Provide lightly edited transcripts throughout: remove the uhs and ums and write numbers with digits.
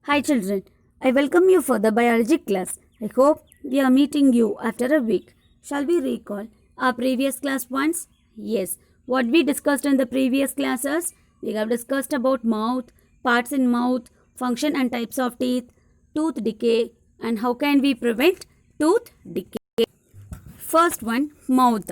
Hi children, I welcome you for the biology class. I hope we are meeting you after a week. Shall we recall our previous class points? Yes, what we discussed in the previous classes? We have discussed about mouth, parts in mouth, function and types of teeth, tooth decay, and how can we prevent tooth decay. First one, mouth.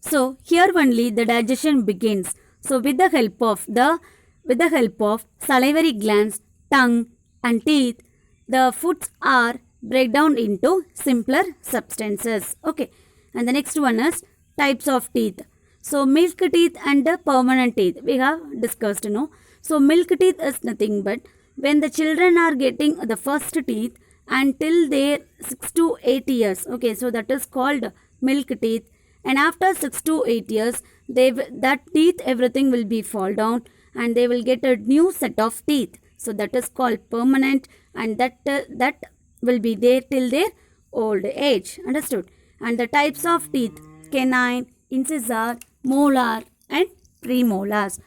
So here only the digestion begins. So with the help of salivary glands, tongue and teeth, the foods are break down into simpler substances. Okay. And the next one is types of teeth. So milk teeth and the permanent teeth we have discussed, no. So milk teeth is nothing but when the children are getting the first teeth until their 6 to 8 years. Okay, so that is called milk teeth, and after 6 to 8 years that teeth everything will be fall down and they will get a new set of teeth. So that is called permanent, and that will be there till their old age. Understood? And the types of teeth: canine, incisor, molar and premolars.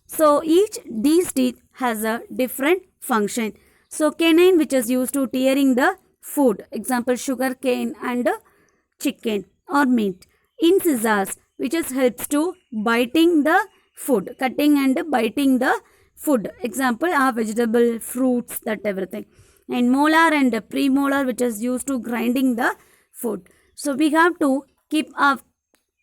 So each these teeth has a different function. So canine, which is used to tearing the food, example sugar cane and chicken or meat. Incisors, which is helps to biting the food, cutting and biting the food, example are vegetable, fruits, that everything. And molar and premolar, which is used to grinding the food. So we have to keep our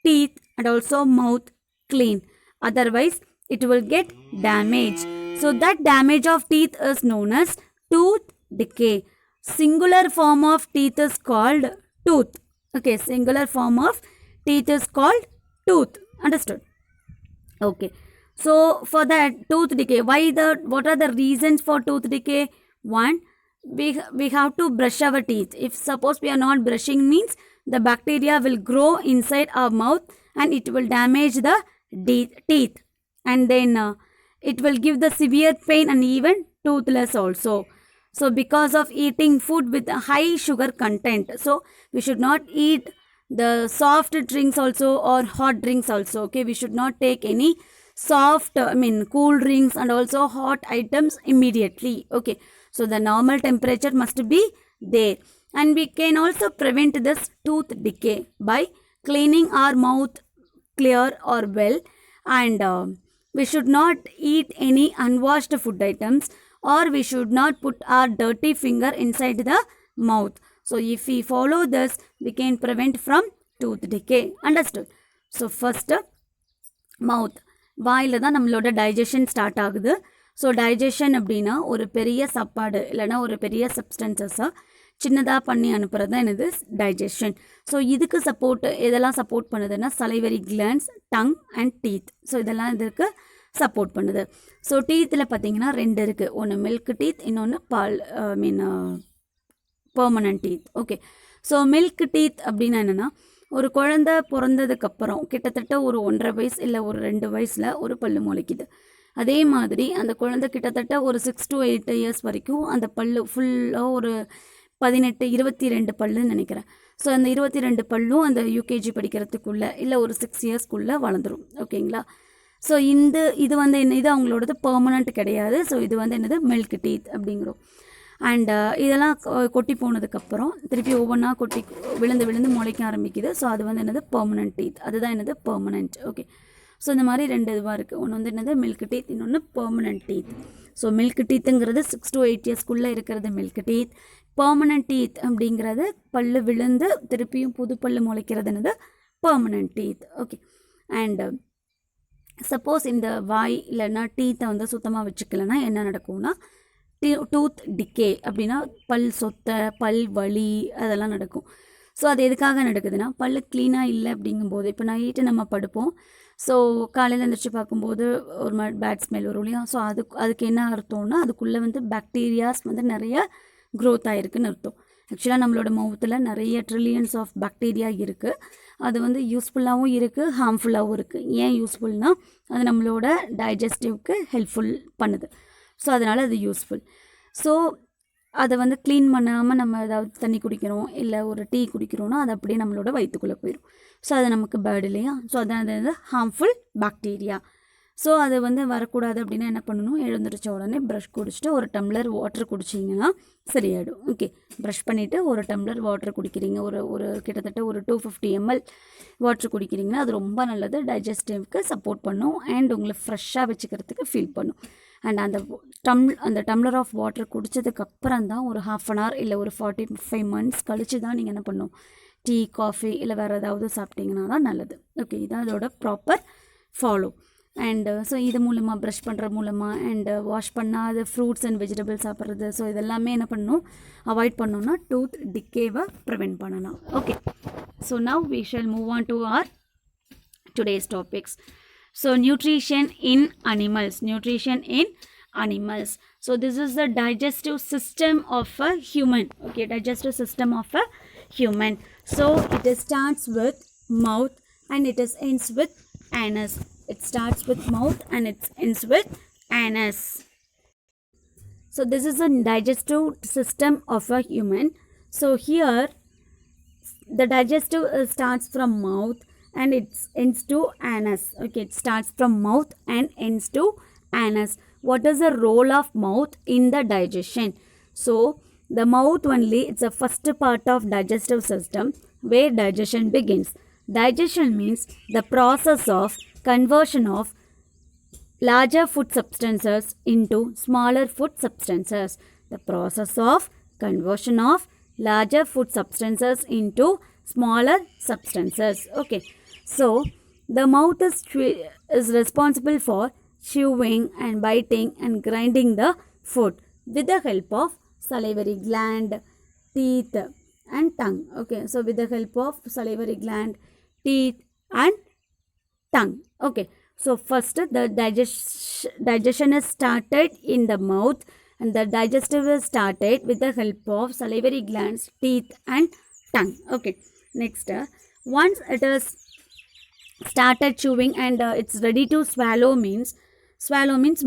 teeth and also mouth clean, otherwise it will get damaged. So that damage of teeth is known as tooth decay. Singular form of teeth is called tooth. Okay, singular form of teeth is called tooth. Understood? Okay. So for that tooth decay, what are the reasons for tooth decay? One, we have to brush our teeth. If suppose we are not brushing, means the bacteria will grow inside our mouth and it will damage the teeth, and then it will give the severe pain and even toothless also. So because of eating food with a high sugar content, so we should not eat the soft drinks also or hot drinks also. Okay, we should not take any soft, cool drinks and also hot items immediately. Okay, so the normal temperature must be there. And we can also prevent this tooth decay by cleaning our mouth clear or well, and we should not eat any unwashed food items, or we should not put our dirty finger inside the mouth. So if we follow this, we can prevent from tooth decay. Understood? So first, mouth. வாயில் தான் நம்மளோட digestion start ஆகுது. So digestion அப்படின்னா ஒரு பெரிய சாப்பாடு இல்லைனா ஒரு பெரிய சப்ஸ்டன்சஸாக சின்னதாக பண்ணி அனுப்புறது தான் என்னது டைஜஷன். ஸோ இதுக்கு எதெல்லாம் சப்போர்ட் பண்ணுதுன்னா salivary glands, tongue and teeth. So இதெல்லாம் இதுக்கு சப்போர்ட் பண்ணுது. ஸோ டீத்தில் பார்த்தீங்கன்னா ரெண்டு இருக்குது, ஒன்று மில்க் டீத், இன்னொன்று permanent teeth. Okay, so milk teeth அப்படின்னா என்னென்னா ஒரு குழந்தை பிறந்ததுக்கப்புறம் கிட்டத்தட்ட ஒரு 1.5 வயசு இல்லை ஒரு 2 வயசில் ஒரு பல்லு முளைக்குது. அதே மாதிரி அந்த குழந்தை கிட்டத்தட்ட ஒரு 6 to 8 இயர்ஸ் வரைக்கும் அந்த பல்லு ஃபுல்லாக ஒரு 18-22 பல்லுன்னு நினைக்கிறேன். ஸோ அந்த 22 பல்லும் அந்த யூகேஜி படிக்கிறதுக்குள்ளே இல்லை ஒரு 6 இயர்ஸ்க்குள்ளே வளர்ந்துடும். ஓகேங்களா? ஸோ இது இது அவங்களோடது பெர்மனண்ட் கிடையாது. ஸோ இது என்னது மில்க் டீத் அப்படிங்கிறோம். அண்டு இதெல்லாம் கொட்டி போனதுக்கப்புறம் திருப்பி ஒவ்வொன்றா விழுந்து முளைக்க ஆரம்பிக்குது. ஸோ அது என்னது பெர்மனன்ட் டீத். அதுதான் என்னது பெர்மனன்ட். ஓகே, ஸோ இந்த மாதிரி ரெண்டு இதுவாக இருக்குது. ஒன்று என்னது மில்க் டீத், இன்னொன்று பெர்மனன்ட் டீத். ஸோ மில்க் டீத்துங்கிறது 6 to 8 இயர்ஸ்க்குள்ளே இருக்கிறது மில்க் டீத். பெர்மனன்ட் டீத் அப்படிங்கிறது பல்லு விழுந்து திருப்பியும் புது பல்லு முளைக்கிறது என்னது permanent teeth. Okay, and suppose இந்த வாய் இல்லைன்னா டீத்தை சுத்தமாக வச்சுக்கலன்னா என்ன நடக்கும்னா டூத் டிக்கே அப்படின்னா பல் சொத்தை, பல் வலி அதெல்லாம் நடக்கும். ஸோ அது எதுக்காக நடக்குதுன்னா பல் க்ளீனாக இல்லை அப்படிங்கும்போது, இப்போ நைட்டு நம்ம படுப்போம். ஸோ காலையில் எழுந்திரிச்சு பார்க்கும்போது ஒரு மாதிரி பேட் ஸ்மெல் வரும் இல்லையா? ஸோ அதுக்கு என்ன அர்த்தம்னா அதுக்குள்ளே பாக்டீரியாஸ் நிறைய க்ரோத் ஆகிருக்குன்னு அர்த்தம். ஆக்சுவலாக நம்மளோட மவுத்தில் நிறைய ட்ரில்லியன்ஸ் ஆஃப் பாக்டீரியா இருக்குது. அது யூஸ்ஃபுல்லாகவும் இருக்குது, ஹார்ம்ஃபுல்லாகவும் இருக்குது. ஏன் யூஸ்ஃபுல்னால் அது நம்மளோட டைஜஸ்டிவ்க்கு ஹெல்ப்ஃபுல் பண்ணுது. ஸோ அதனால் அது யூஸ்ஃபுல். ஸோ அதை க்ளீன் பண்ணாமல் நம்ம ஏதாவது தண்ணி குடிக்கிறோம் இல்லை ஒரு டீ குடிக்கிறோன்னா அது அப்படியே நம்மளோட வயிற்றுக்குள்ளே போயிடும். ஸோ அது நமக்கு பேட் இல்லையா? ஸோ அது ஹார்ம்ஃபுல் பாக்டீரியா. ஸோ அது வந்து வரக்கூடாது அப்படின்னா என்ன பண்ணணும், எழுந்திரிச்ச உடனே ப்ரஷ் குடிச்சிட்டு ஒரு டம்ளர் வாட்டர் குடிச்சிங்கன்னா சரியாயிடும். ஓகே, ப்ரஷ் பண்ணிவிட்டு ஒரு டம்ளர் வாட்டர் குடிக்கிறீங்க, ஒரு கிட்டத்தட்ட ஒரு 250 ml வாட்டர் குடிக்கிறீங்கன்னா அது ரொம்ப நல்லது, டைஜஸ்டிவ்க்கு சப்போர்ட் பண்ணும் அண்ட் உங்களை ஃப்ரெஷ்ஷாக வச்சுக்கிறதுக்கு ஃபீல் பண்ணும். அண்ட் அந்த டம்ளர் ஆஃப் வாட்டர் குடித்ததுக்கப்புறம் தான் ஒரு 1/2 hour இல்லை ஒரு 45 minutes கழித்து தான் நீங்கள் என்ன பண்ணணும், டீ காஃபி இல்லை வேறு ஏதாவது சாப்பிட்டீங்கன்னா தான் நல்லது. ஓகே, இதான் அதோட ப்ராப்பர் ஃபாலோ. அண்டு ஸோ இது மூலமாக ப்ரஷ் பண்ணுற மூலமாக அண்டு வாஷ் பண்ணாத ஃப்ரூட்ஸ் அண்ட் வெஜிடபிள்ஸ் சாப்பிட்றது, ஸோ இதெல்லாமே என்ன பண்ணணும், அவாய்ட் பண்ணோன்னா டூத் டிக்கேவை ப்ரிவெண்ட் பண்ணலாம். Okay, so now we shall move on to our today's topics. So nutrition in animals. So this is the digestive system of a human. Okay, digestive system of a human. So it starts with mouth and it ends with anus. It starts with mouth and it ends with anus. So this is a digestive system of a human. So here the digestive starts from mouth and it ends to anus. Okay, it starts from mouth and ends to anus. What is the role of mouth in the digestion? So the mouth only, it's the first part of digestive system where digestion begins. Digestion means the process of conversion of larger food substances into smaller food substances. The process of conversion of larger food substances into smaller substances. Okay, so the mouth is responsible for chewing and biting and grinding the food with the help of salivary gland, teeth and tongue. Okay, so with the help of salivary gland, teeth and tongue. Okay, so first the digestion is started in the mouth and the digestive is started with the help of salivary glands, teeth and tongue. Okay, next once it is started chewing and it's ready to swallow means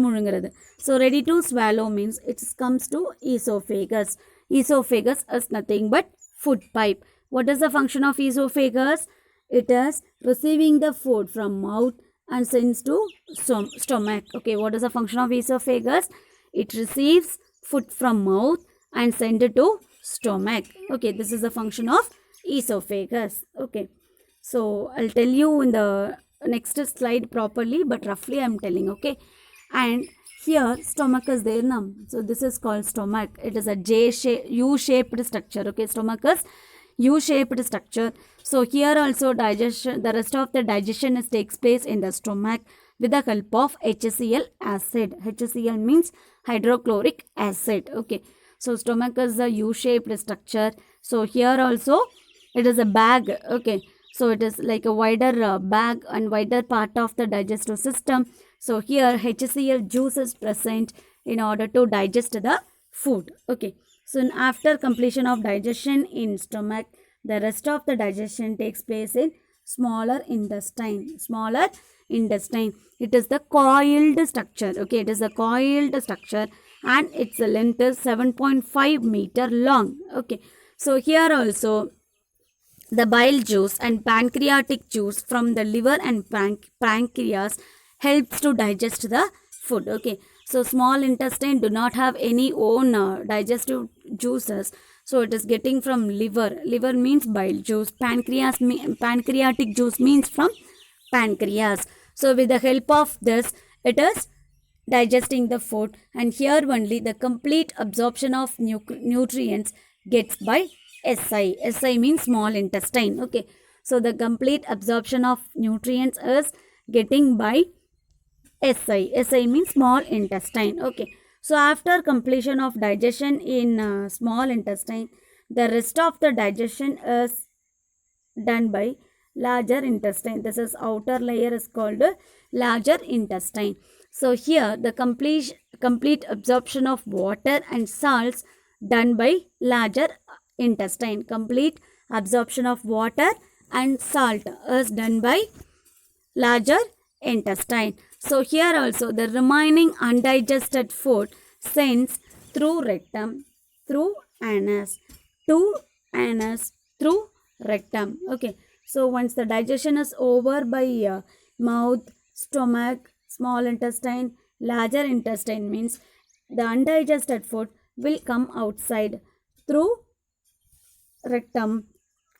முழுங்கிறது. So ready to swallow means it comes to esophagus. Esophagus is nothing but food pipe. What is the function of esophagus? It is receiving the food from mouth and sends to stomach. Okay, what is the function of esophagus? It receives food from mouth and send it to stomach. Okay, this is the function of esophagus. Okay, so I'll tell you in the next slide properly, but roughly I'm telling. Okay, and here stomach is there now. So this is called stomach. It is a U-shaped structure. Okay, stomach is U-shaped structure. So here also digestion, the rest of the digestion takes place in the stomach with the help of HCl acid. HCl means hydrochloric acid. Okay, so stomach is a U-shaped structure. So here also it is a bag. Okay, so it is like a wider bag and wider part of the digestive system. So here HCl juice is present in order to digest the food. Okay, so after completion of digestion in stomach, the rest of the digestion takes place in smaller intestine. It is the coiled structure. Okay, it is a coiled structure and its length is 7.5 meter long. Okay, so here also the bile juice and pancreatic juice from the liver and pancreas helps to digest the food. Okay, so small intestine do not have any own digestive juices, so it is getting from liver. Liver means bile juice. Pancreatic juice means from pancreas. So with the help of this, it is digesting the food, and here only the complete absorption of nutrients gets by SI. SI means small intestine. Okay, so the complete absorption of nutrients is getting by SI. SI means small intestine. Okay, so after completion of digestion in small intestine, the rest of the digestion is done by larger intestine. This is outer layer is called larger intestine. So here the complete absorption of water and salts done by larger intestine. Complete absorption of water and salt is done by larger intestine. So here also the remaining undigested food sends through rectum, through anus, to anus, through rectum. Okay, so once the digestion is over by mouth, stomach small intestine, larger intestine means the undigested food will come outside through rectum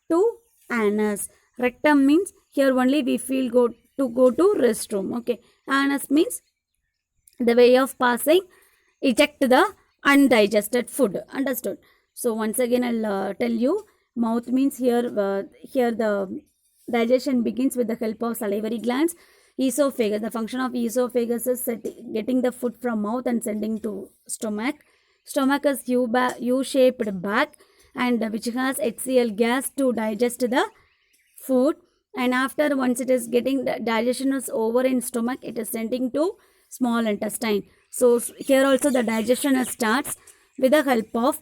to anus. Rectum means here only we feel go to restroom. Okay, anus means the way of passing eject the undigested food. Understood? So once again I'll tell you, mouth means here the digestion begins with the help of salivary glands. Esophagus, the function of esophagus is getting the food from mouth and sending to stomach. Stomach is U-shaped bag and which has HCl gas to digest the food, and after once it is getting the digestion is over in stomach, it is sending to small intestine. So here also the digestion starts with the help of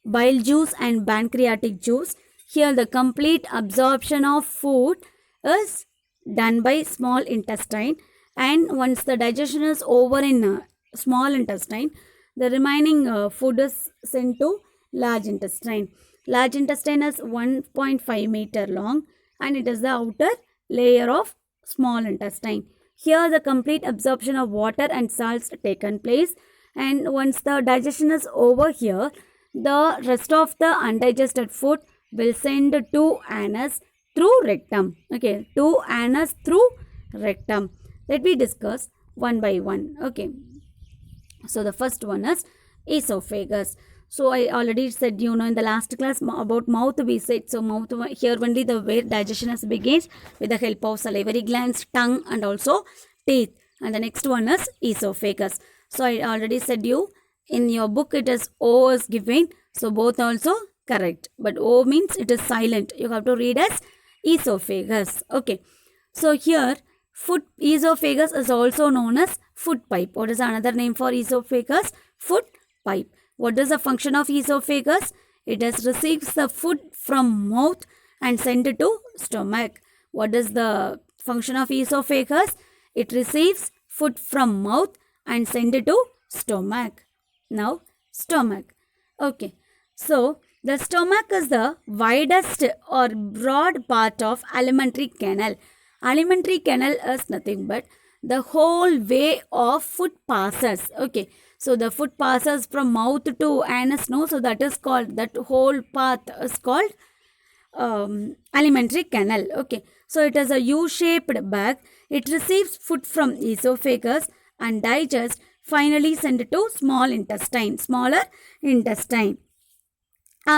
bile juice and pancreatic juice. Here the complete absorption of food is done by small intestine, and once the digestion is over in small intestine, the remaining food is sent to large intestine. Large intestine is 1.5 meter long and it is the outer layer of small intestine. Here the complete absorption of water and salts taken place, and once the digestion is over here, the rest of the undigested food will send to anus through rectum. Okay, to anus through rectum. Let me discuss one by one. Okay, so the first one is esophagus. So I already said, in the last class about mouth we said. So mouth, here only the way digestion begins with the help of salivary glands, tongue and also teeth. And the next one is esophagus. So I already said you, in your book it is O is given. So both also correct. But O means it is silent. You have to read as esophagus. Okay. So here esophagus is also known as food pipe. What is another name for esophagus? Food pipe. What is the function of esophagus? It receives the food from mouth and send it to stomach. What is the function of esophagus? It receives food from mouth and send it to stomach. Now, stomach. Okay. So, the stomach is the widest or broad part of alimentary canal. Alimentary canal is nothing but the whole way of food passes. Okay. So the food passes from mouth to anus, no? So that is called, that whole path is called alimentary canal. Okay. So it is a U-shaped bag. It receives food from esophagus and digests, finally send it to small intestine, smaller intestine.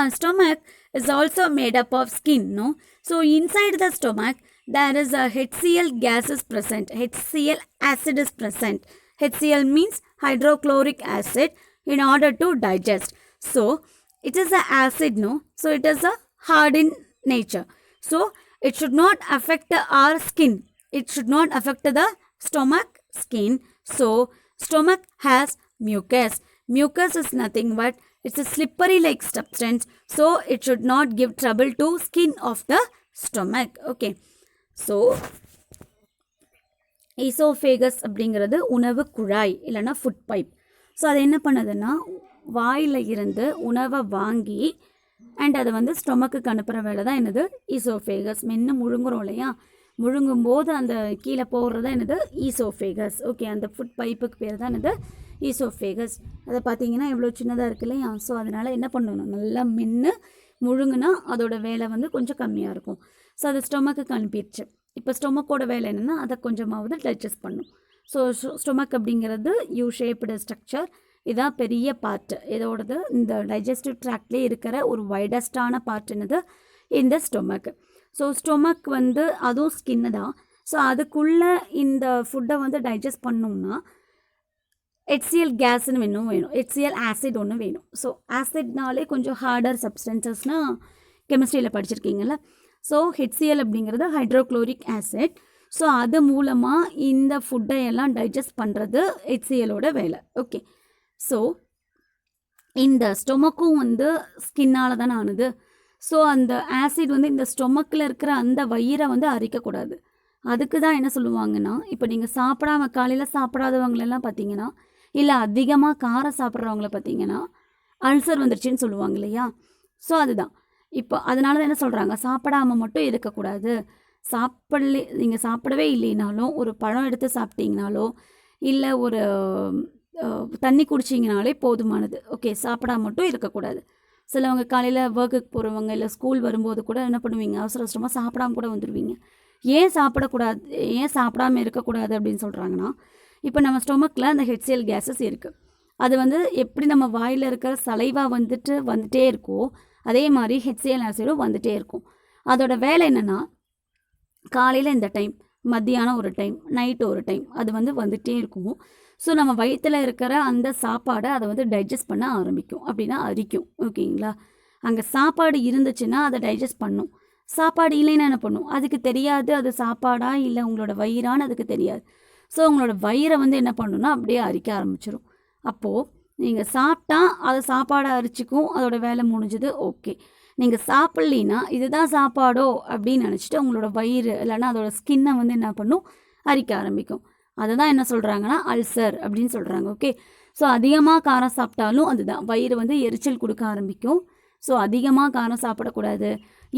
Stomach is also made up of skin, no? So inside the stomach, there is a HCl gas is present. HCl acid is present. HCl means hydrochloric acid in order to digest. So, it is an acid, no? So, it is a hard in nature. So, it should not affect our skin. It should not affect the stomach skin. So, stomach has mucus. Mucus is nothing but it's a slippery like substance. So, it should not give trouble to skin of the stomach. Okay. So, esophagus அப்படிங்கிறது உணவு குழாய் இல்லைனா food pipe. So அது என்ன பண்ணுதுன்னா வாயில் இருந்து உணவை வாங்கி அண்ட் அதை வந்து ஸ்டொமக்குக்கு அனுப்புகிற வேலை தான் என்னது ஈசோஃபேகஸ். மென்று முழுங்குறோம் இல்லையா, முழுங்கும் போது அந்த கீழே போடுறது தான் என்னது ஈசோஃபேகஸ். ஓகே, அந்த ஃபுட் பைப்புக்கு பேர் தான் என்னது ஈசோஃபேகஸ். அதை பார்த்தீங்கன்னா எவ்வளோ சின்னதாக இருக்குது இல்லையா. ஸோ அதனால் என்ன பண்ணணும், நல்லா மென்று முழுங்குனா அதோட வேலை வந்து கொஞ்சம் கம்மியாக இருக்கும். ஸோ அது ஸ்டொமக்குக்கு அனுப்பிடுச்சு. இப்போ ஸ்டொமக்கோட வேலை என்னென்னா அதை கொஞ்சமாவது டைஜஸ்ட் பண்ணும். ஸோ ஸ்டொமக் அப்படிங்கிறது யூ ஷேப்டு ஸ்ட்ரக்சர். இதான் பெரிய பார்ட்டு. இதோடது இந்த டைஜஸ்டிவ் ட்ராக்ட்லேயே இருக்கிற ஒரு வைடஸ்டான பார்ட் என்னது இந்த ஸ்டொமக். ஸோ ஸ்டொமக் வந்து அதுவும் ஸ்கின்னு தான். ஸோ அதுக்குள்ளே இந்த ஃபுட்டை வந்து டைஜஸ்ட் பண்ணோம்னா HCl கேஸ்ன்னு வேணும், HCl ஆசிட் ஒன்று வேணும். ஸோ ஆசிட்னாலே கொஞ்சம் ஹார்டர் சப்ஸ்டன்சஸ்னால் கெமிஸ்ட்ரியில் படிச்சிருக்கீங்களா. ஸோ HCl அப்படிங்கிறது ஹைட்ரோக்ளோரிக் ஆசிட். ஸோ அது மூலமாக இந்த ஃபுட்டை எல்லாம் டைஜஸ்ட் பண்ணுறது HClோட வேலை. ஓகே, ஸோ இந்த ஸ்டொமக்கும் வந்து ஸ்கின்னால் தானே ஆனது. ஸோ அந்த ஆசிட் வந்து இந்த ஸ்டொமக்கில் இருக்கிற அந்த வயிறை வந்து அரிக்கக்கூடாது. அதுக்கு தான் என்ன சொல்லுவாங்கன்னா, இப்போ நீங்கள் சாப்பிடாம காலையில் சாப்பிடாதவங்களெல்லாம் பார்த்தீங்கன்னா, இல்லை அதிகமாக காரம் சாப்பிட்றவங்கள பார்த்தீங்கன்னா அல்சர் வந்துருச்சுன்னு சொல்லுவாங்க இல்லையா. ஸோ அதுதான் இப்போ அதனால தான் என்ன சொல்கிறாங்க, சாப்பிடாமல் மட்டும் இருக்கக்கூடாது, நீங்கள் சாப்பிடவே இல்லைனாலும் ஒரு பழம் எடுத்து சாப்பிட்டீங்கனாலோ இல்லை ஒரு தண்ணி குடிச்சிங்கனாலே போதுமானது. ஓகே, சாப்பிடாம மட்டும் இருக்கக்கூடாது. சிலவங்க காலையில் ஒர்க்குக்கு போகிறவங்க இல்லை ஸ்கூல் வரும்போது கூட என்ன பண்ணுவீங்க, அவசர அவசரமாக சாப்பிடாம கூட வந்துடுவீங்க. ஏன் சாப்பிடக்கூடாது, ஏன் சாப்பிடாமல் இருக்கக்கூடாது அப்படின்னு சொல்கிறாங்கன்னா, இப்போ நம்ம ஸ்டொமக்கில் அந்த HCl கேஸஸ் இருக்குது. அது வந்து எப்படி நம்ம வாயில் இருக்கிற சலைவா வந்துட்டே இருக்கோ அதே மாதிரி HCl ஆசிடும் வந்துட்டே இருக்கும். அதோட வேலை என்னென்னா, காலையில் இந்த டைம், மத்தியானம் ஒரு டைம், நைட்டு ஒரு டைம் அது வந்துட்டே இருக்கும். ஸோ நம்ம வயிற்றில் இருக்கிற அந்த சாப்பாடை அதை டைஜஸ்ட் பண்ண ஆரம்பிக்கும், அப்படின்னா அரிக்கும். ஓகேங்களா, அங்கே சாப்பாடு இருந்துச்சுன்னா அதை டைஜஸ்ட் பண்ணும். சாப்பாடு இல்லைன்னா என்ன பண்ணும், அதுக்கு தெரியாது அது சாப்பாடா இல்லை உங்களோட வயிறான்னு அதுக்கு தெரியாது. ஸோ உங்களோட வயிறை என்ன பண்ணணும்னா அப்படியே அரிக்க ஆரம்பிச்சிடும். அப்போது நீங்கள் சாப்பிட்டா அதை சாப்பாடை அரிச்சிக்கும், அதோட வேலை முடிஞ்சது. ஓகே, நீங்கள் சாப்பிட்லின்னா இதுதான் சாப்பாடோ அப்படின்னு நினச்சிட்டு உங்களோட வயிறு இல்லைன்னா அதோட ஸ்கின்னை என்ன பண்ணும், அரிக்க ஆரம்பிக்கும். அதுதான் என்ன சொல்கிறாங்கன்னா அல்சர் அப்படின்னு சொல்கிறாங்க. ஓகே, ஸோ அதிகமாக காரம் சாப்பிட்டாலும் அதுதான் வயிறு எரிச்சல் கொடுக்க ஆரம்பிக்கும். ஸோ அதிகமாக காரம் சாப்பிடக்கூடாது.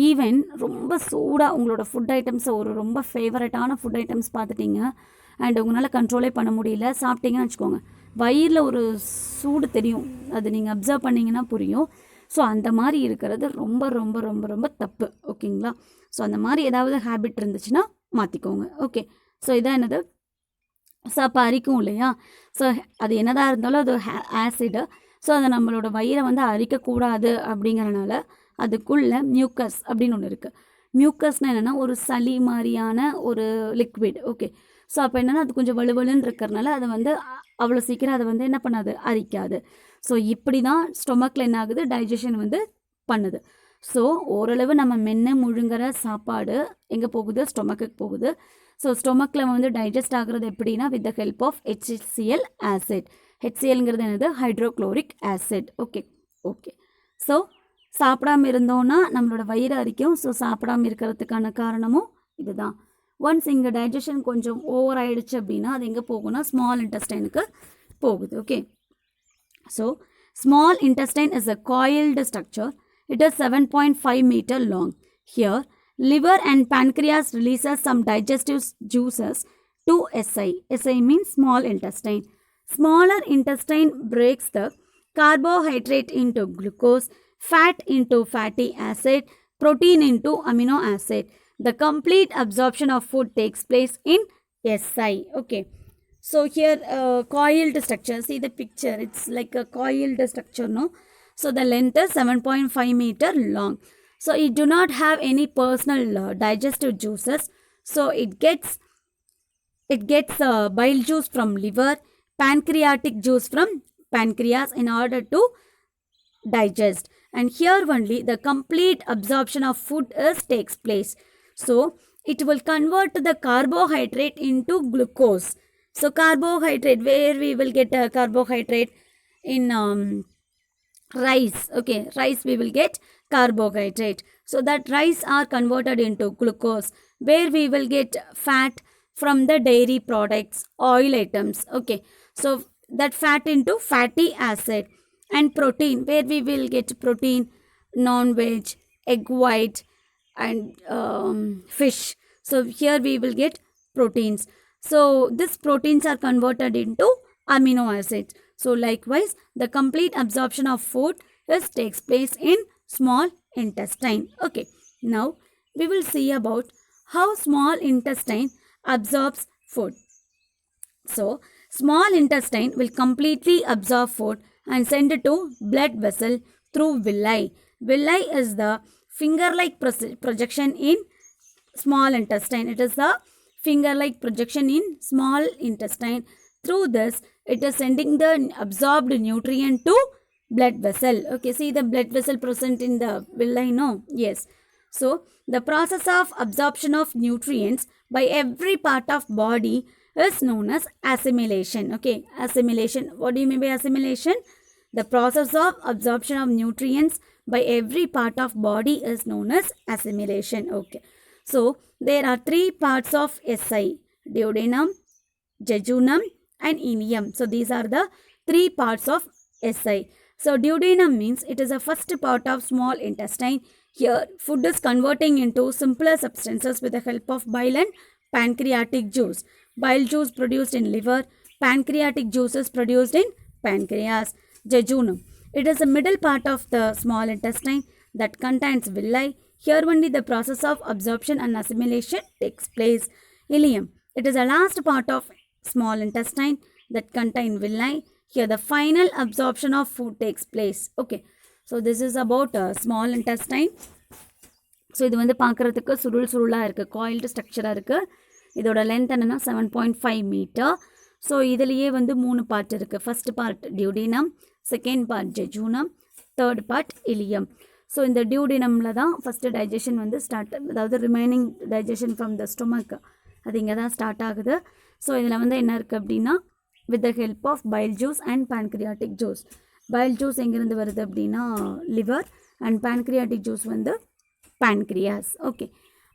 ஈவன் ரொம்ப சூடாக உங்களோட ஃபுட் ஐட்டம்ஸை ஒரு ரொம்ப ஃபேவரட்டான ஃபுட் ஐட்டம்ஸ் பார்த்துட்டிங்க அண்ட் உங்களால் கண்ட்ரோலே பண்ண முடியல சாப்பிட்டீங்கன்னு வச்சுக்கோங்க, வயிறில் ஒரு சூடு தெரியும். அது நீங்கள் அப்சர்வ் பண்ணிங்கன்னா புரியும். ஸோ அந்த மாதிரி இருக்கிறது ரொம்ப ரொம்ப ரொம்ப ரொம்ப தப்பு. ஓகேங்களா, ஸோ அந்த மாதிரி ஏதாவது ஹேபிட் இருந்துச்சுன்னா மாற்றிக்கோங்க. ஓகே, ஸோ இதான் என்னது, ஸோ அப்போ அரிக்கும் இல்லையா. ஸோ அது என்னதான் இருந்தாலும் அது ஆசிடு. ஸோ அதை நம்மளோட வயிறை அரிக்கக்கூடாது அப்படிங்கிறனால அதுக்குள்ளே மியூக்கஸ் அப்படின்னு ஒன்று இருக்குது. மியூக்கஸ்னால் என்னென்னா ஒரு சளி மாதிரியான ஒரு லிக்விட். ஓகே, ஸோ அப்போ என்னென்னா அது கொஞ்சம் வலுவலுன்னு இருக்கிறனால அது அவ்வளோ சீக்கிரம் அதை என்ன பண்ணாது, அரிக்காது. ஸோ இப்படி தான் ஸ்டொமக்கில் என்ன ஆகுது, டைஜஷன் பண்ணுது. ஸோ ஓரளவு நம்ம முழுங்குற சாப்பாடு எங்கே போகுது, ஸ்டொமக்குக்கு போகுது. ஸோ ஸ்டொமக்கில் டைஜஸ்ட் ஆகுறது எப்படின்னா with the help of HCl acid. HClங்கிறது என்னது, ஹைட்ரோக்ளோரிக் ஆசிட். ஓகே, ஸோ சாப்பிடாமல் இருந்தோன்னா நம்மளோட வயிறு அரிக்கும். ஸோ சாப்பிடாமல் இருக்கிறதுக்கான காரணமும் இதுதான். ஒன்ஸ் இங்கே டைஜஷன் கொஞ்சம் ஓவர் ஆகிடுச்சு அப்படின்னா அது எங்கே போகும்னா ஸ்மால் இன்டெஸ்டைனுக்கு போகுது. Okay, so small intestine is a coiled structure. It is 7.5 meter long. Here, liver and pancreas releases some digestive juices to SI. SI means small intestine. Smaller intestine breaks the carbohydrate into glucose, fat into fatty acid, protein into amino acid. The complete absorption of food takes place in SI. Okay, so here coiled structure, see the picture, it's like a coiled structure, no? So the length is 7.5 meter long. So it do not have any personal digestive juices. So it gets bile juice from liver, pancreatic juice from pancreas in order to digest. And here only the complete absorption of food takes place. So it will convert the carbohydrate into glucose. So carbohydrate, where we will get a carbohydrate in rice. Okay, rice we will get carbohydrate. So that rice are converted into glucose, where we will get fat from the dairy products, oil items. Okay, so that fat into fatty acid. And protein, where we will get protein, non-veg, egg white and fish. So here we will get proteins. So these proteins are converted into amino acids. So likewise, the complete absorption of food takes place in small intestine. Okay, now we will see about how small intestine absorbs food. So small intestine will completely absorb food and send it to blood vessel through villi. Villi is the finger-like projection in small intestine. It is the finger-like projection in small intestine. Through this, it is sending the absorbed nutrient to blood vessel. Okay, see the blood vessel present in the villi, no? Yes. So the process of absorption of nutrients by every part of body is known as assimilation. Okay, assimilation. What do you mean by assimilation? The process of absorption of nutrients by every part of body is known as assimilation. Okay, so there are three parts of SI: duodenum, jejunum and ileum. So these are the three parts of SI. So duodenum means it is the first part of small intestine. Here, food is converting into simpler substances with the help of bile and pancreatic juice. Bile juice produced in liver, pancreatic juice is produced in pancreas. Jejunum. It is the middle part of the small intestine that contains villi. Here only the process of absorption and assimilation takes place. Ileum. It is the last part of small intestine that contain villi. Here the final absorption of food takes place. Okay. So this is about small intestine. So இது வந்து பார்க்குறதுக்கு சுருளாக இருக்குது, coiled ஸ்ட்ரக்சராக இருக்குது. இதோட length என்னென்னா 7.5 metre. So இதுலேயே வந்து 3 part இருக்குது. First part duodenum, second part jejunum, third part ileum. So இந்த டியூடினமில் தான் ஃபஸ்ட்டு டைஜஷன் வந்து ஸ்டார்ட், அதாவது remaining digestion from the stomach அது இங்கே தான் ஸ்டார்ட் ஆகுது. ஸோ இதில் வந்து என்ன இருக்குது அப்படின்னா with the help of bile juice and pancreatic juice. Bile juice எங்கேருந்து வருது அப்படின்னா லிவர், அண்ட் pancreatic ஜூஸ் வந்து pancreas. ஓகே.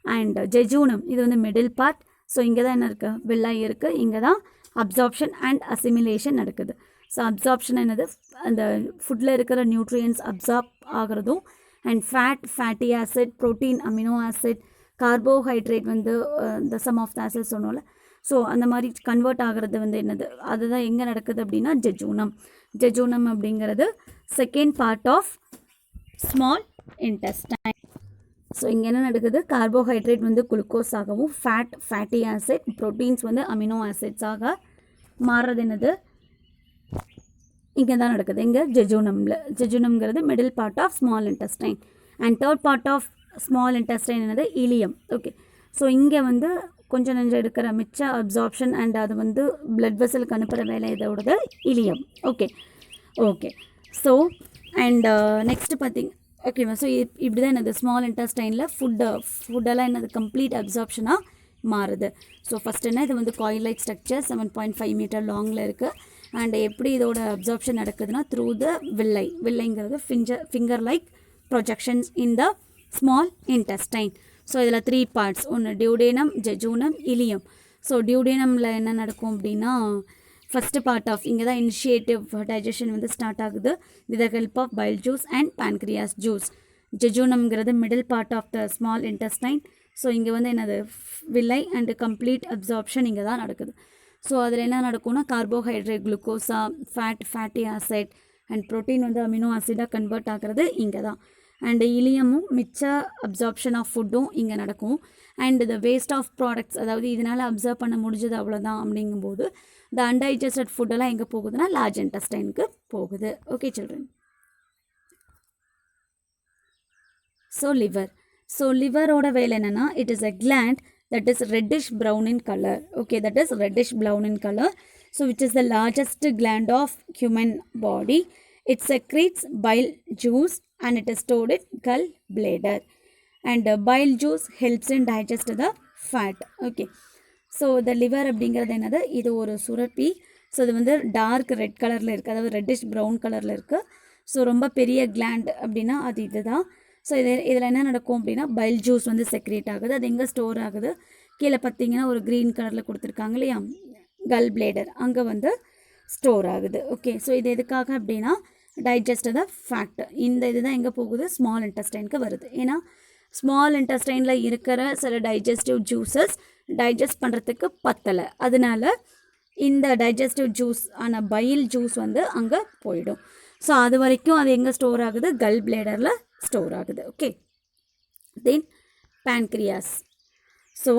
அண்ட் ஜெஜூனம் இது வந்து மிடில் பார்ட். ஸோ இங்கே தான் என்ன இருக்குது, villi இருக்குது. இங்கே தான் அப்சார்ப்ஷன் அண்ட் அசிமிலேஷன் நடக்குது. ஸோ அப்சார்ப்ஷன் என்னது, அந்த ஃபுட்டில் இருக்கிற நியூட்ரியன்ஸ் அப்சார்ப் ஆகிறதும், and fatty acid, protein, amino acid, carbohydrate வந்து இந்த சம் ஆஃப் த ஆசிட் சொன்னோம்ல, ஸோ அந்த மாதிரி கன்வெர்ட் ஆகிறது வந்து என்னது, அதுதான் எங்கே நடக்குது அப்படின்னா ஜெஜூனம். ஜெஜூனம் அப்படிங்கிறது second part of small intestine. So இங்கே என்ன நடக்குது, கார்போஹைட்ரேட் வந்து குளுக்கோஸ் ஆகவும், ஃபேட்டி ஆசிட், ப்ரோட்டீன்ஸ் வந்து அமினோ ஆசிட்ஸாக மாறுறது என்னது இங்கே தான் நடக்குது. இங்கே ஜெஜூனமில். ஜெஜூனம்ங்கிறது middle part of small intestine. And third part of small intestine என்னது இலியம். ஓகே. ஸோ இங்கே வந்து கொஞ்சம் நெஞ்சம் எடுக்கிற மிச்ச அப்சார்ப்ஷன் அண்ட் அது வந்து பிளட் வெசலுக்கு அனுப்புகிற வேலை இதோடது ileum. Okay. So and next பார்த்திங்க, ஓகேவா. ஸோ இப்படி தான் என்னது ஸ்மால் இன்டெஸ்டைனில் ஃபுட்டெல்லாம் என்னது கம்ப்ளீட் அப்சார்ப்ஷனாக மாறுது. ஸோ ஃபஸ்ட் என்ன, இது வந்து காயில் லைக் ஸ்ட்ரக்சர் 7.5 மீட்டர் லாங்கில் இருக்குது. அண்ட் எப்படி இதோட அப்சார்ப்ஷன் நடக்குதுன்னா த்ரூ த வில்லைங்கிறது finger like projections in the small intestine. So இதில் 3 பார்ட்ஸ், ஒன்று டியூடேனம், ஜெஜூனம், இலியம். ஸோ டியூடேனமில் என்ன நடக்கும் அப்படின்னா ஃபஸ்ட்டு பார்ட் ஆஃப் இங்கே தான் இனிஷியேட்டிவ் டைஜஷன் வந்து ஸ்டார்ட் ஆகுது with the help of bile juice and pancreas juice. ஜெஜூனம்ங்கிறது middle part of the small intestine. So இங்கே வந்து என்னது வில்லை அண்ட் கம்ப்ளீட் அப்சார்ப்ஷன் இங்கே தான் நடக்குது. ஸோ அதில் என்ன நடக்கும்னா கார்போஹைட்ரேட், குளுக்கோஸா, ஃபேட்டி ஆசிட் அண்ட் ப்ரோட்டீன் வந்து அமினோ ஆசிடாக கன்வெர்ட் ஆகிறது இங்கே தான். அண்ட் இலியமும் மிச்ச அப்சார்ப்ஷன் ஆஃப் ஃபுட்டும் இங்கே நடக்கும். And the waste of products, அதாவது இதனால் அப்சர்வ் பண்ண முடிஞ்சது அவ்வளோதான் அப்படிங்கும்போது த அன்டைஜஸ்டட் ஃபுட்டெல்லாம் எங்கே போகுதுன்னா லார்ஜ் இன்டெஸ்டைனுக்கு போகுது. Okay children. ஸோ லிவரோட வேலை என்னென்னா it is a gland that is reddish brown in color. Okay, that is reddish brown in color. So which is the largest gland of human body. It secretes bile juice and it is stored in gallbladder. And bile juice helps in digest the fat. Okay. So the liver அப்படிங்கிறது என்னது, இது ஒரு சுரப்பி. So இது வந்து dark red கலரில் இருக்குது, அதாவது ரெட்டிஷ் ப்ரௌன் கலரில் இருக்குது. ஸோ ரொம்ப பெரிய கிளாண்ட் அப்படின்னா அது இது தான். ஸோ இதில் என்ன நடக்கும் அப்படின்னா பைல் ஜூஸ் வந்து செக்ரேட் ஆகுது. அது எங்கே ஸ்டோர் ஆகுது, கீழே பார்த்தீங்கன்னா ஒரு க்ரீன் கலரில் கொடுத்துருக்காங்க இல்லையா, கல் பிளேடர், அங்கே வந்து ஸ்டோர் ஆகுது. ஓகே. ஸோ இது எதுக்காக அப்படின்னா டைஜஸ்ட் த ஃபேக்ட். இந்த இதுதான் எங்கே போகுது, ஸ்மால் இன்டெஸ்டைனுக்கு வருது. ஏன்னா ஸ்மால் இன்டெஸ்டைனில் இருக்கிற சில டைஜஸ்டிவ் ஜூஸஸ் டைஜஸ்ட் பண்ணுறதுக்கு பத்தலை, அதனால இந்த டைஜஸ்டிவ் ஜூஸ் ஆன பைல் ஜூஸ் வந்து அங்கே போயிடும். ஸோ அது வரைக்கும் அது எங்கே ஸ்டோர் ஆகுது, கல் பிளேடரில் ஸ்டோர் ஆகுது. Okay. Then pancreas. So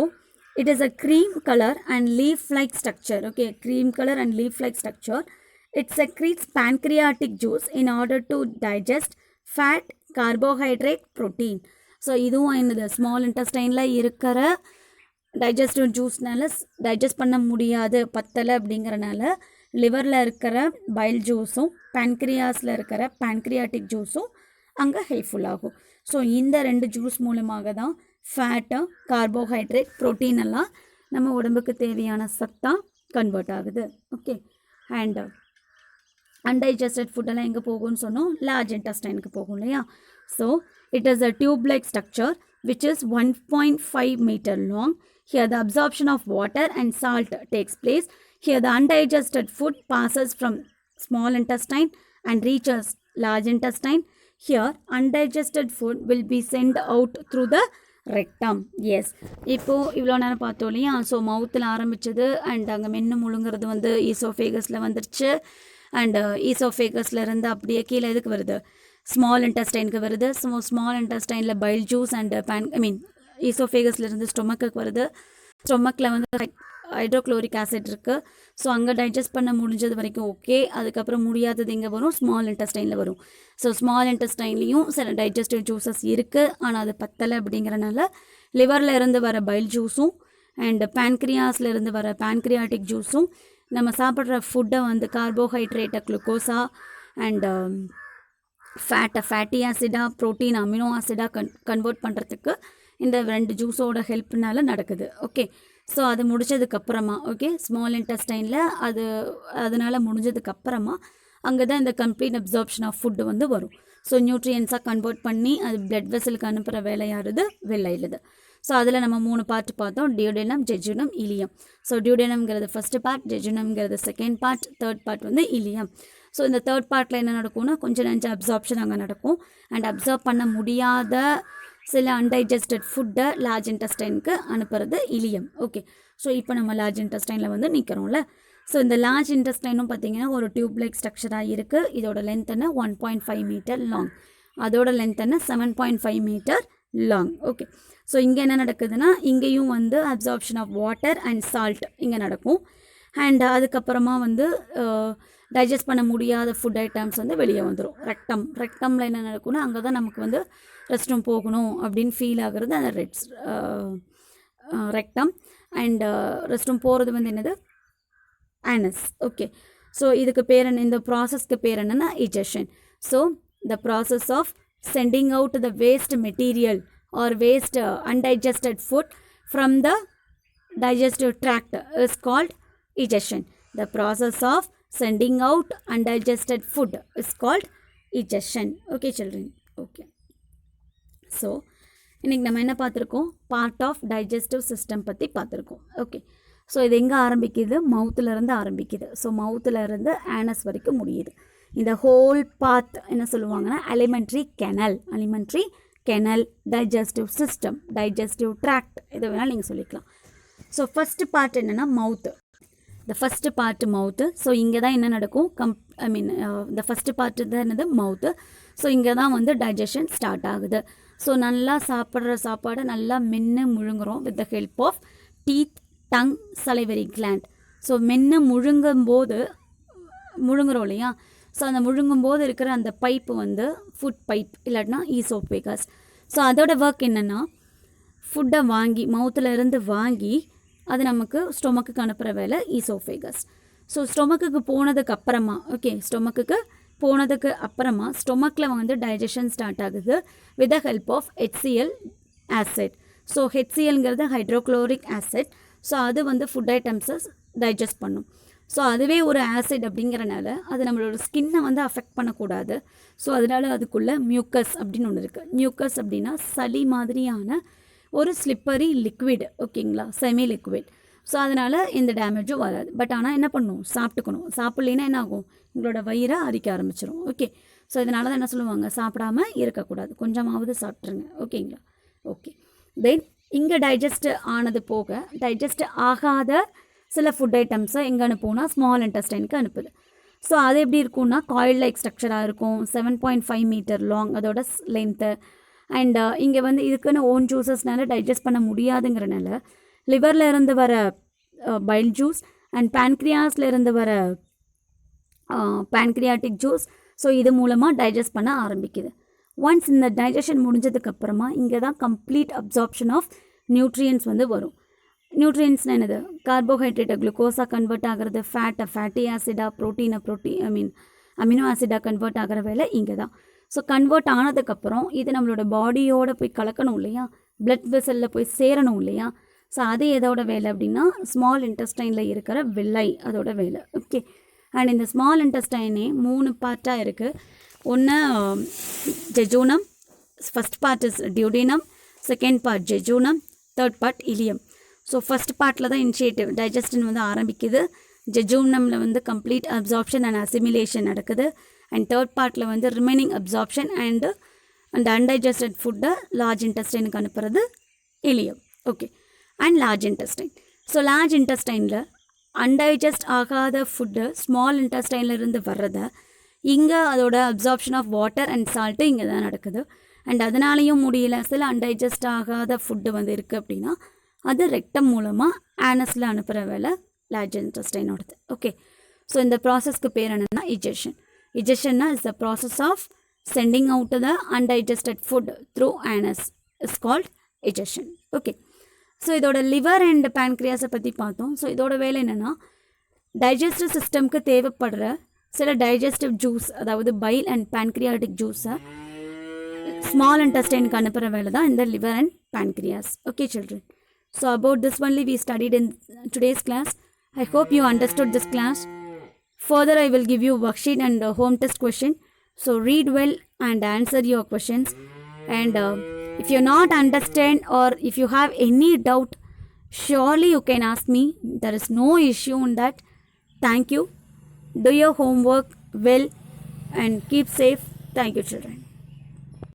it is a cream color and leaf like structure. Okay, cream color and leaf like structure. It secretes pancreatic juice in order to digest fat, carbohydrate, protein. So இதுவும் என்னது small இன்டெஸ்டைனில் இருக்கிற digestive ஜூஸ்னால digest பண்ண முடியாது, பத்தலை அப்படிங்கிறனால லிவரில் இருக்கிற file ஜூஸும் பேன்க்ரியாஸில் இருக்கிற pancreatic ஜூஸும் அங்கே ஹெல்ப்ஃபுல் ஆகும். ஸோ இந்த 2 ஜூஸ் மூலமாக தான் ஃபேட்டு, கார்போஹைட்ரேட், ப்ரோட்டீன் எல்லாம் நம்ம உடம்புக்கு தேவையான சத்தாக கன்வெர்ட் ஆகுது. ஓகே. அண்ட் அன்டைஜஸ்டட் ஃபுட்டெல்லாம் எங்கே போகும்னு சொன்னோம், லார்ஜ் இன்டெஸ்டைனுக்கு போகும் இல்லையா. So it is a tube like structure which is 1.5 meter long. Here the absorption of water and salt takes place. Here the undigested food passes from small intestine and reaches large intestine. Here, undigested food will be sent out through the rectum. Yes. இப்போ இவ்வளோ நேரம் பார்த்தோம் இல்லையா? So மவுத்தில் ஆரம்பித்தது and அங்கே மென்று முழுங்கிறது வந்து ஈசோஃபேகஸில் வந்துருச்சு. அண்ட் ஈசோஃபேகஸில் இருந்து அப்படியே கீழே எதுக்கு வருது? ஸ்மால் இன்டெஸ்டைனுக்கு வருது. ஸோ ஸ்மால் இன்டெஸ்டைனில் பைல் ஜூஸ் அண்ட் ஈசோஃபேகஸ்லேருந்து ஸ்டொமக்குக்கு வருது. ஸ்டொமக்கில் வந்து ஹைட்ரோக்ளோரிக் ஆசிட் இருக்குது. ஸோ அங்கே டைஜஸ்ட் பண்ண முடிஞ்சது வரைக்கும் ஓகே. அதுக்கப்புறம் முடியாதது எங்கே வரும்? ஸ்மால் இன்டெஸ்டைனில் வரும். ஸோ ஸ்மால் இன்டெஸ்டைன்லேயும் சில டைஜஸ்டிவ் ஜூஸஸ் இருக்குது, ஆனால் அது பத்தலை அப்படிங்கிறனால லிவரில் இருந்து வர பைல் ஜூஸும் அண்ட் பேன்க்ரியாஸில் இருந்து வர பேன்க்ரியாட்டிக் ஜூஸும் நம்ம சாப்பிட்ற ஃபுட்டை வந்து கார்போஹைட்ரேட்டை குளுக்கோஸா அண்ட் ஃபேட்டி ஆசிடாக ப்ரோட்டீன் அமினோ ஆசிடாக கன்வெர்ட் பண்ணுறதுக்கு இந்த 2 ஜூஸோட ஹெல்ப்னால நடக்குது. ஓகே. ஸோ அது முடிஞ்சதுக்கப்புறமா ஓகே ஸ்மால் இன்டெஸ்டைனில் அதனால் முடிஞ்சதுக்கப்புறமா அங்கே தான் இந்த கம்ப்ளீட் அப்சார்ப்ஷன் ஆஃப் ஃபுட்டு வந்து வரும். ஸோ நியூட்ரியன்ஸாக கன்வெர்ட் பண்ணி அது பிளட் வெசலுக்கு அனுப்புகிற வேலையாருது வெள்ளையிலுது. ஸோ அதில் நம்ம 3 பார்ட் பார்த்தோம்: டியூடெனம், ஜெஜுனம், இலியம். ஸோ டியூடெனம்ங்கிறது ஃபஸ்ட்டு பார்ட், ஜெஜுனம்ங்கிறது செகண்ட் பார்ட், தேர்ட் பார்ட் வந்து இலியம். ஸோ இந்த தேர்ட் பார்ட்டில் என்ன நடக்கும்னா கொஞ்சம் நஞ்ச அப்சார்ப்ஷன் அங்கே நடக்கும். அண்ட் அப்சார்ப் பண்ண முடியாத சில அன்டைஜஸ்டட் ஃபுட்டை லார்ஜ் இன்டெஸ்டைனுக்கு அனுப்புறது இலியம். ஓகே. ஸோ இப்போ நம்ம லார்ஜ் இன்டெஸ்டைனில் வந்து நிற்கிறோம்ல. ஸோ இந்த லார்ஜ் இன்டெஸ்டைனும் பார்த்திங்கன்னா ஒரு டியூப் லைக் ஸ்ட்ரக்சராக இருக்குது. இதோட லென்த் என்ன? 1.5 மீட்டர் லாங். அதோட லென்த் என்ன? 7.5 மீட்டர் லாங். ஓகே. ஸோ இங்கே என்ன நடக்குதுன்னா இங்கேயும் வந்து absorption of water and salt இங்கே நடக்கும். அண்ட் அதுக்கப்புறமா வந்து டைஜஸ்ட் பண்ண முடியாத ஃபுட் ஐட்டம்ஸ் வந்து வெளியே வந்துடும். ரெக்டமில் என்ன நடக்கும்னா அங்கே தான் நமக்கு வந்து ரெஸ்ட் ரூம் போகணும் அப்படின்னு ஃபீல் ஆகுறது அந்த ரெக்டம். அண்ட் ரெஸ்ட் ரூம் போகிறது வந்து என்னது? ஆனஸ். ஓகே. ஸோ இதுக்கு பேர் என்ன? இந்த ப்ராசஸ்க்கு பேர் என்னென்னா egestion. So the process of sending out the waste material or waste undigested food from the digestive tract is called egestion. The process of sending out undigested food is called egestion. Okay children. Okay. So இன்னைக்கு நம்ம என்ன பார்த்துருக்கோம்? Part of digestive system பற்றி பார்த்துருக்கோம். Okay. So இது எங்கே ஆரம்பிக்குது? மவுத்துலேருந்து ஆரம்பிக்குது. ஸோ மவுத்துலேருந்து ஆனஸ் வரைக்கும் முடியுது. இந்த ஹோல் பாத் என்ன சொல்லுவாங்கன்னா alimentary canal, digestive system, digestive tract, இதை வேணால் நீங்கள் சொல்லிக்கலாம். ஸோ ஃபஸ்ட்டு பார்ட் என்னென்னா மவுத்து. இந்த ஃபஸ்ட்டு பார்ட்டு மவுத்து. ஸோ இங்கே தான் என்ன நடக்கும்? இந்த ஃபஸ்ட்டு பார்ட்டு தான் என்னது? மவுத்து. ஸோ இங்கே தான் வந்து டைஜஷன் ஸ்டார்ட் ஆகுது. ஸோ நல்லா சாப்பிட்ற சாப்பாடை நல்லா மென்று முழுங்குறோம் with the help of teeth, tongue, salivary gland. So மென்று முழுங்குறோம் இல்லையா? ஸோ அந்த முழுங்கும்போது இருக்கிற அந்த பைப்பு வந்து ஃபுட் பைப் இல்லாட்டினா ஈசோஃபேகஸ். ஸோ அதோட ஒர்க் என்னென்னா ஃபுட்டை வாங்கி மவுத்தில் இருந்து வாங்கி அது நமக்கு ஸ்டொமக்குக்கு அனுப்புகிற வேலை ஈசோஃபேகஸ். ஸோ ஸ்டொமக்குக்கு போனதுக்கு அப்புறமா ஸ்டொமக்கில் வந்து டைஜஷன் ஸ்டார்ட் ஆகுது with the help of HCl acid. So HClங்கிறது ஹைட்ரோக்ளோரிக் ஆசிட். ஸோ அது வந்து ஃபுட் ஐட்டம்ஸை டைஜஸ்ட் பண்ணும். ஸோ அதுவே ஒரு ஆசிட் அப்படிங்கிறனால அது நம்மளோட ஸ்கின்னை வந்து அஃபெக்ட் பண்ணக்கூடாது. ஸோ அதனால் அதுக்குள்ளே மியூக்கஸ் அப்படின்னு ஒன்று இருக்குது. மியூக்கஸ் அப்படின்னா சளி மாதிரியான ஒரு ஸ்லிப்பரி லிக்விட். ஓகேங்களா? Semi liquid. ஸோ அதனால் எந்த டேமேஜும் வராது. பட் ஆனால் என்ன பண்ணணும்? சாப்பிட்டுக்கணும். சாப்பிட்லேன்னா என்ன ஆகும்? உங்களோட வயிறை அரிக்க ஆரம்பிச்சிடும். ஓகே. ஸோ இதனால தான் என்ன சொல்லுவாங்க? சாப்பிடாம இருக்கக்கூடாது, கொஞ்சமாவது சாப்பிட்ருங்க. ஓகேங்களா? ஓகே. தென் இங்கே டைஜஸ்ட் ஆனது போக டைஜஸ்ட் ஆகாத சில ஃபுட் ஐட்டம்ஸை எங்கே அனுப்புவோம்னா ஸ்மால் இன்டெஸ்டைனுக்கு அனுப்புது. ஸோ அது எப்படி இருக்கும்னா காயில் லைக் ஸ்ட்ரக்சராக இருக்கும். 7.5 மீட்டர் லாங் அதோட லென்த்து. அண்ட் இங்கே வந்து இதுக்குன்னு ஓன் ஜூஸஸ்னால டைஜஸ்ட் பண்ண முடியாதுங்கிறனால லிவரில் இருந்து வர பைல் ஜூஸ் அண்ட் பேன்க்ரியாஸில் இருந்து வர பேன்க்ரியாட்டிக் ஜூஸ். ஸோ இது மூலமாக டைஜஸ்ட் பண்ண ஆரம்பிக்குது. ஒன்ஸ் இந்த டைஜஷன் முடிஞ்சதுக்கப்புறமா இங்கே தான் கம்ப்ளீட் அப்சார்ப்ஷன் ஆஃப் நியூட்ரியன்ஸ் வந்து வரும். நியூட்ரியன்ஸ்னால் என்னது? கார்போஹைட்ரேட்டை குளுக்கோஸாக கன்வெர்ட் ஆகிறது, ஃபேட்டி ஆசிடாக அமினோ ஆசிடாக கன்வெர்ட் ஆகிற வேலை இங்கே தான். ஸோ கன்வெர்ட் ஆனதுக்கப்புறம் இது நம்மளோட பாடியோடு போய் கலக்கணும் இல்லையா? பிளட் வெசலில் போய் சேரணும் இல்லையா? ஸோ அது எதோட வேலை அப்படின்னா ஸ்மால் இன்டெஸ்டைனில் இருக்கிற வில்லை அதோட வேலை. ஓகே. அண்ட் இந்த ஸ்மால் இன்டெஸ்டைனே 3 பார்ட்டாக இருக்குது. ஒன்று jejunum, first part is duodenum, second part jejunum, third part ileum. So first பார்ட்டில் தான் இனிஷியேட்டிவ் டைஜஸ்டன் வந்து ஆரம்பிக்குது. ஜெஜூனமில் வந்து கம்ப்ளீட் அப்சார்ப்ஷன் அண்ட் அசிமிலேஷன் நடக்குது. அண்ட் தேர்ட் பார்ட்டில் வந்து ரிமைனிங் அப்சார்ப்ஷன் அண்டு அந்த அன்டைஜஸ்டட் ஃபுட்டை லார்ஜ் இன்டெஸ்டைனுக்கு அனுப்புறது இலியம். Okay, and large intestine. So large இன்டெஸ்டைனில் அன்டைஜஸ்ட் ஆகாத ஃபுட்டு ஸ்மால் இன்டெஸ்டைனில் இருந்து வர்றதை இங்கே அதோட absorption of water and salt இங்கே தான் நடக்குது. அண்ட் அதனாலேயும் முடியல, சில அன்டைஜஸ்ட் ஆகாத ஃபுட்டு வந்து இருக்குது அப்படின்னா அது ரெக்டம் மூலமாக ஆனஸில் அனுப்புகிற வேலை லார்ஜ் இன்டெஸ்டைனோடது. ஓகே, ஸோ இந்த ப்ராசஸ்க்கு பேர் என்னென்னா இஜெஷன். இஜெஷன்னா is the process of sending out the undigested food through anus is called egestion. Okay, so இதோட லிவர் அண்ட் பேன்க்ரியாஸை பற்றி பார்த்தோம். ஸோ இதோட வேலை என்னென்னா டைஜஸ்டிவ் சிஸ்டம்க்கு தேவைப்படுற சில டைஜஸ்டிவ் ஜூஸ், அதாவது பைல் அண்ட் பேன்க்ரியாட்டிக் ஜூஸை ஸ்மால் இன்டெஸ்டைனுக்கு அனுப்புகிற வேலை தான் இந்த liver and pancreas. Okay children, so about this only we studied in today's class. I hope you understood this class. Further I will give you worksheet and home test question, so read well and answer your questions. And if you not understand or if you have any doubt, surely you can ask me. There is no issue in that. Thank you. Do your homework well and keep safe. Thank you children.